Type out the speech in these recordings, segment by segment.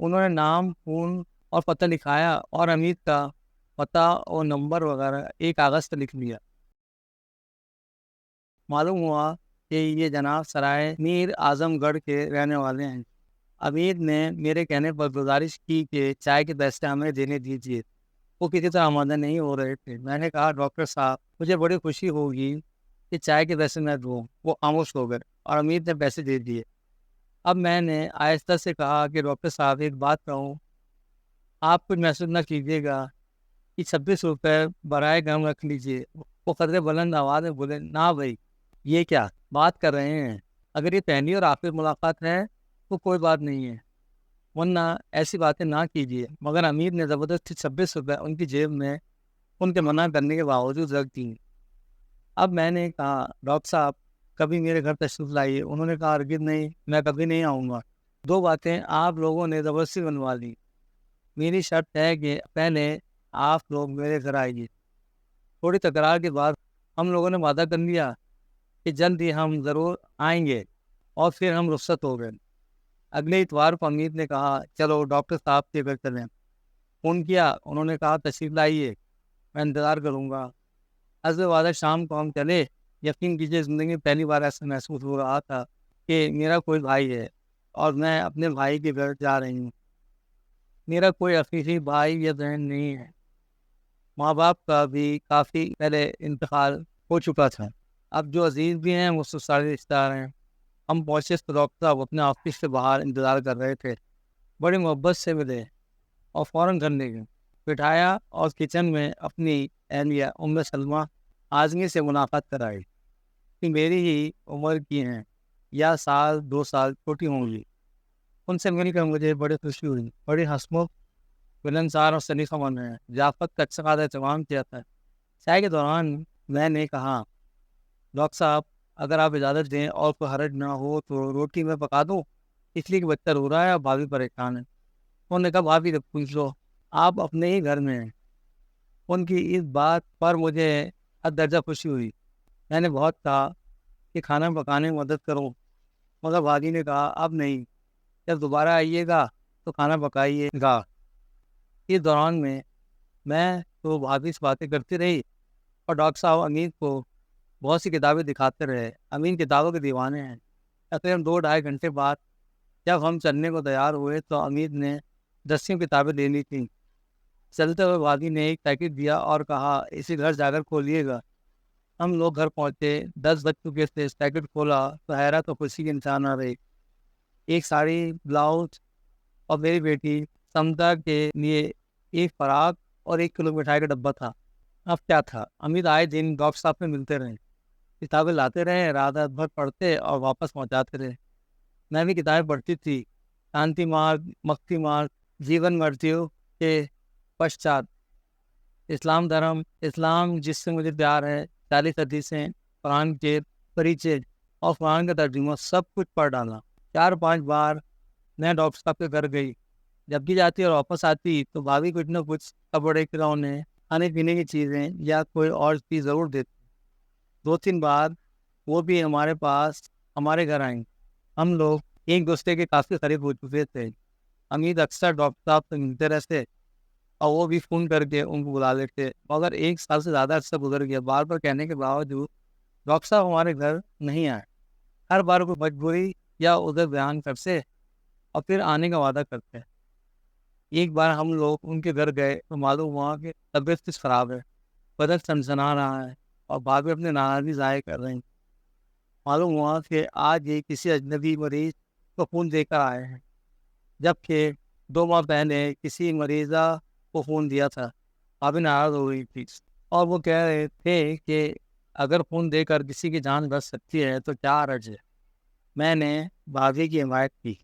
انہوں نے نام، فون اور پتہ لکھایا اور حمید کا پتہ اور نمبر وغیرہ ایک کاغذ پر لکھ لیا۔ معلوم ہوا کہ یہ جناب سرائے میر اعظم گڑھ کے رہنے والے ہیں۔ حمید نے میرے کہنے پر گزارش کی کہ چائے کے پیسے ہمیں دینے دیجیے، وہ کسی طرح آمادہ نہیں ہو رہے تھے۔ میں نے کہا ڈاکٹر صاحب مجھے بڑی خوشی ہوگی کہ چائے کے پیسے میں دوں۔ وہ خاموش ہو گئے اور حمید نے پیسے دے دیے۔ اب میں نے آہستہ سے کہا کہ ڈاکٹر صاحب ایک بات کہوں، آپ کچھ محسوس نہ کیجیے گا کہ 26 روپے برائے کرم رکھ لیجیے۔ وہ قدرے بلند آواز میں بولے، نہ بھائی، یہ کیا بات کر رہے ہیں؟ اگر یہ پہلی اور آخری ملاقات ہے تو کوئی بات نہیں ہے، ورنہ ایسی باتیں نہ کیجیے۔ مگر حمید نے زبردستی 26 روپے ان کی جیب میں ان کے منع کرنے کے باوجود رکھ دی۔ اب میں نے کہا ڈاکٹر صاحب کبھی میرے گھر تشریف لائیے۔ انہوں نے کہا ہرگز نہیں، میں کبھی نہیں آؤں گا۔ 2 باتیں آپ لوگوں نے زبردستی بنوا لی۔ میری شرط ہے کہ پہلے آپ لوگ میرے گھر آئیے۔ تھوڑی تکرار کے بعد ہم لوگوں نے وعدہ کر لیا کہ جلد ہی ہم ضرور آئیں گے، اور پھر ہم رخصت ہو گئے۔ اگلے اتوار کو حمید نے کہا چلو ڈاکٹر صاحب کے گھر چلیں۔ فون کیا، انہوں نے کہا تشریف لائیے، میں انتظار کروں گا۔ حسب وعدہ شام کو ہم چلے۔ یقین کیجیے زندگی میں پہلی بار ایسا محسوس ہو رہا تھا کہ میرا کوئی بھائی ہے اور میں اپنے بھائی کے گھر جا رہی ہوں۔ میرا کوئی حقیقی بھائی یا بہن نہیں ہے۔ ماں باپ کا بھی کافی پہلے انتقال ہو چکا تھا۔ اب جو عزیز بھی ہیں وہ سارے رشتہ دار ہیں۔ ہم پہنچے تو ڈاکٹر صاحب اپنے آفس سے باہر انتظار کر رہے تھے۔ بڑی محبت سے ملے اور فوراً گھر لے گئے، بٹھایا اور کچن میں اپنی اہلیہ ام سلمہ اعظمی سے ملاقات کرائی کہ میری ہی عمر کی ہیں یا سال 2 سال چھوٹی ہوں گی۔ ان سے مل کر مجھے بڑی خوشی ہوئی۔ بڑی ہنسمکھ، ملنسار اور سلیقہ مند ہے۔ ضیافت کا اچھا خاصا اہتمام کیا تھا۔ چائے کے دوران میں نے کہا ڈاکٹر صاحب اگر آپ اجازت دیں اور کوئی حرج نہ ہو تو روٹی میں پکا دوں، اس لیے کہ بچہ رو رہا ہے اور بھابھی پریشان ہے۔ انہوں نے کہا بھابھی سے پوچھ لو، آپ اپنے ہی گھر میں ہیں۔ ان کی اس بات پر مجھے حد درجہ خوشی ہوئی۔ میں نے بہت کہا کہ کھانا پکانے میں مدد کروں، مگر بھابھی نے کہا اب نہیں، جب دوبارہ آئیے گا تو کھانا پکائیے گا۔ اس دوران میں تو بھابھی سے باتیں کرتی رہی اور ڈاکٹر صاحب امین کو بہت سی کتابیں دکھاتے رہے۔ امین کتابوں کے دیوانے ہیں۔ تقریباً 2-2.5 گھنٹے بعد جب ہم چلنے کو تیار ہوئے تو امین نے 10 کتابیں لے لی تھیں۔ چلتے ہوئے بھابھی نے ایک پیکٹ دیا اور کہا اسی گھر جا کر کھولیے گا۔ ہم لوگ گھر پہنچے، 10 بج چکے تھے۔ اس پیکٹ کھولا تو حیرت اور خوشی کے انتہا نہ رہی۔ ایک ساڑی، بلاؤز اور میری بیٹی سمتا کے لیے ایک فراق اور 1 کلو مٹھائی کا ڈبہ تھا۔ اب کیا تھا، امید آئے دن ڈاکٹر صاحب سے ملتے رہے، کتابیں لاتے رہے، رات بھر پڑھتے اور واپس پہنچاتے رہے۔ میں بھی کتابیں پڑھتی تھی۔ شانتی مارگ، مکتی مارگ، جیون مرتیو کے پشچات، اسلام دھرم، اسلام جس سے مجھے پیار ہے، 40 حدیثیں، قرآن کے پریچے اور قرآن کا ترجمہ، سب کچھ پڑھ ڈالا۔ 4-5 بار میں ڈاکٹر صاحب کے گھر گئی۔ جب بھی جاتی اور واپس آتی تو بھابھی کچھ نہ کچھ کپڑے، کھلونے، کھانے پینے کی چیزیں یا کوئی اور چیز ضرور دیتی۔ 2-3 بار وہ بھی ہمارے گھر آئیں۔ ہم لوگ ایک دوسرے کے کافی قریب ہو چکے تھے۔ حمید اکثر ڈاکٹر صاحب سے ملتے رہتے اور وہ بھی فون کر کے ان کو بلا لیتے، مگر 1 سال سے زیادہ عرصہ گزر گیا۔ بار بار کہنے کے باوجود ڈاکٹر صاحب ہمارے گھر نہیں آئے۔ ہر بار کوئی مجبوری یا عذر بیان کرتے اور پھر آنے کا وعدہ کرتے۔ ایک بار ہم لوگ ان کے گھر گئے تو معلوم ہوا کہ طبیعت کچھ خراب ہے، بدن سنسنا رہا ہے اور بھابھی اپنے ناراضگی ظاہر کر رہی ہیں۔ معلوم ہوا کہ آج یہ کسی اجنبی مریض کو خون دے کر آئے ہیں، جبکہ 2 ماہ پہلے کسی مریضہ کو خون دیا تھا۔ بھابھی ناراض ہو گئی تھی اور وہ کہہ رہے تھے کہ اگر خون دے کر کسی کی جان بچ سکتی ہے تو کیا حرج ہے۔ میں نے بھابھی کی حمایت کی۔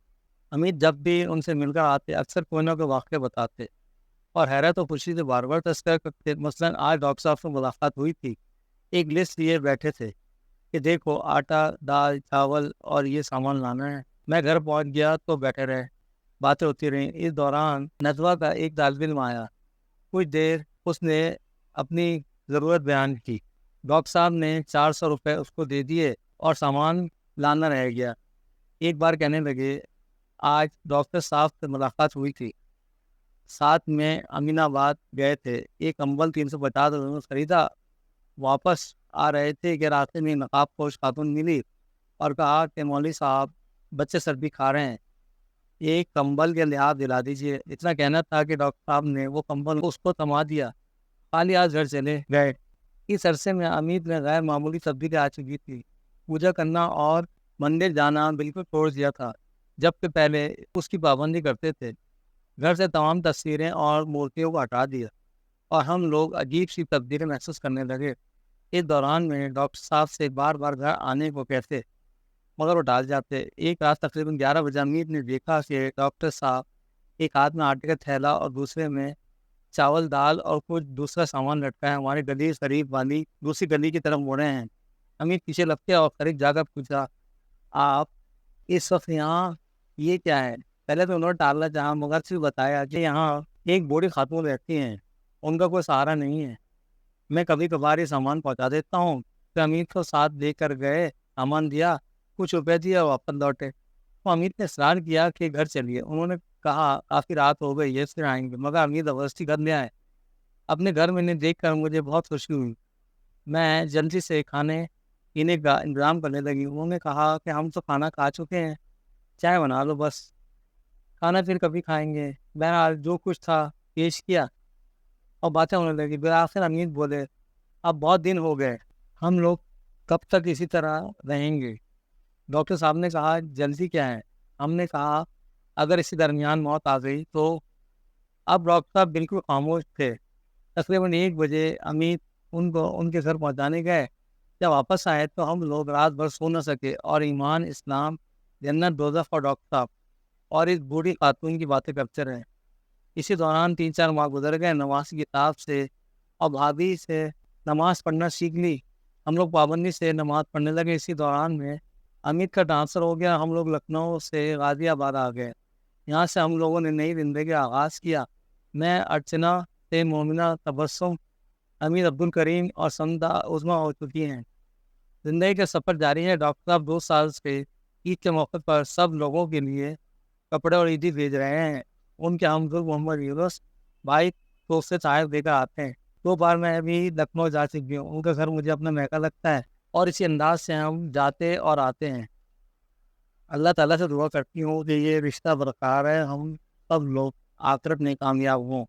امید جب بھی ان سے مل کر آتے اکثر کوئی نہ کوئی واقعہ بتاتے اور حیرت و خوشی سے بار بار تذکرہ کرتے۔ مثلاً آج ڈاکٹر صاحب سے ملاقات ہوئی تھی، ایک لسٹ لیے بیٹھے تھے کہ دیکھو آٹا، دال، چاول اور یہ سامان لانا ہے۔ میں گھر پہنچ گیا تو بیٹھے رہے، باتیں ہوتی رہیں۔ اس دوران ندوہ کا ایک طالب علم آیا۔ کچھ دیر اس نے اپنی ضرورت بیان کی۔ ڈاکٹر صاحب نے 400 روپے اس کو دے دیے اور سامان لانا رہ گیا۔ ایک بار کہنے لگے آج ڈاکٹر صاحب سے ملاقات ہوئی تھی، ساتھ میں امین آباد گئے تھے، ایک کمبل 350 میں خریدا، واپس آ رہے تھے کہ راستے میں نقاب پوش خاتون ملی اور کہا کہ مولوی صاحب بچے سردی کھا رہے ہیں، ایک کمبل کے لحاظ دلا دیجیے۔ اتنا کہنا تھا کہ ڈاکٹر صاحب نے وہ کمبل اس کو تھما دیا، خالی ہاتھ گھر چلے گئے۔ اس عرصے میں امید میں غیر معمولی تبدیلی آ چکی تھی، پوجا کرنا اور مندر جانا بالکل چھوڑ دیا تھا، جبکہ پہلے اس کی پابندی کرتے تھے۔ گھر سے تمام تصویریں اور مورتیوں کو ہٹا دیا اور ہم لوگ عجیب سی تبدیلی محسوس کرنے لگے۔ اس دوران میں ڈاکٹر صاحب سے بار بار گھر آنے کو کہتے مگر وہ ٹال جاتے۔ ایک رات تقریباً 11 بجے امید نے دیکھا کہ ڈاکٹر صاحب ایک ہاتھ میں آٹے کا تھیلا اور دوسرے میں چاول دال اور کچھ دوسرا سامان لٹکا ہے، ہماری گلی قریب والی دوسری گلی کی طرف مڑے ہیں۔ امید پیچھے لگتے اور قریب جا کر پوچھا، آپ اس وقت یہاں، یہ کیا ہے؟ پہلے تو انہوں نے ٹالنا چاہا مگر پھر بتایا کہ یہاں ایک بوڑھی خاتون رہتی ہیں، ان کا کوئی سہارا نہیں ہے، میں کبھی کبھار یہ سامان پہنچا دیتا ہوں۔ پھر امید کو ساتھ لے کر گئے، سامان دیا، کچھ روپے دیا اور واپس لوٹے۔ تو امید نے اصرار کیا کہ گھر چلیے، انہوں نے کہا کافی رات ہو گئی ہے، پھر آئیں گے، مگر امید زبردستی گھر لے آئے۔ اپنے گھر میں انہیں دیکھ کر مجھے بہت خوشی ہوئی، میں جلدی سے کھانے پینے کا انتظام کرنے لگی۔ انہوں نے کہا کہ ہم تو کھانا کھا چکے ہیں، چائے بنا لو بس، کھانا پھر کبھی کھائیں گے۔ بہرحال جو کچھ تھا پیش کیا اور باتیں ہونے لگی۔ بالآخر امید بولے، اب بہت دن ہو گئے، ہم لوگ کب تک اسی طرح رہیں گے؟ ڈاکٹر صاحب نے کہا، جلدی کیا ہے؟ ہم نے کہا، اگر اسی درمیان موت آ گئی تو؟ اب ڈاکٹر صاحب بالکل خاموش تھے۔ تقریباً 1 بجے امید ان کے گھر پہنچانے گئے۔ جب واپس آئے تو ہم لوگ رات بھر سو نہ سکے، اور ایمان، اسلام، جنت، دوزخ اور ڈاکٹر صاحب اور اس بوڑھی خاتون کی باتیں کرتے رہے۔ اسی دوران 3-4 ماہ گزر گئے، نماز کی کتاب سے اور بھابھی سے نماز پڑھنا سیکھ لی، ہم لوگ پابندی سے نماز پڑھنے لگے۔ اسی دوران میں امید کا ٹرانسفر ہو گیا، ہم لوگ لکھنؤ سے غازی آباد آ گئے۔ یہاں سے ہم لوگوں نے نئی زندگی کا آغاز کیا۔ میں ارچنا سے مومنہ، تبسم، امید، عبد الکریم اور سمدہ عظمیٰ ہو چکی ہیں۔ زندگی کا سفر جاری ہے۔ ڈاکٹر صاحب 2 سال سے عید کے موقع پر سب لوگوں کے لیے کپڑے اور عیدی بھیج رہے ہیں۔ ان کے ہمدرد محمد یونس بھائی تو اس سے تحائف دے کر آتے ہیں۔ 2 بار میں ابھی لکھنؤ جا چکی ہوں، ان کا گھر مجھے اپنا مہکا لگتا ہے، اور اسی انداز سے ہم جاتے اور آتے ہیں۔ اللہ تعالیٰ سے دعا کرتی ہوں کہ یہ رشتہ برقرار ہے، ہم سب لوگ آخرت میں کامیاب ہوں۔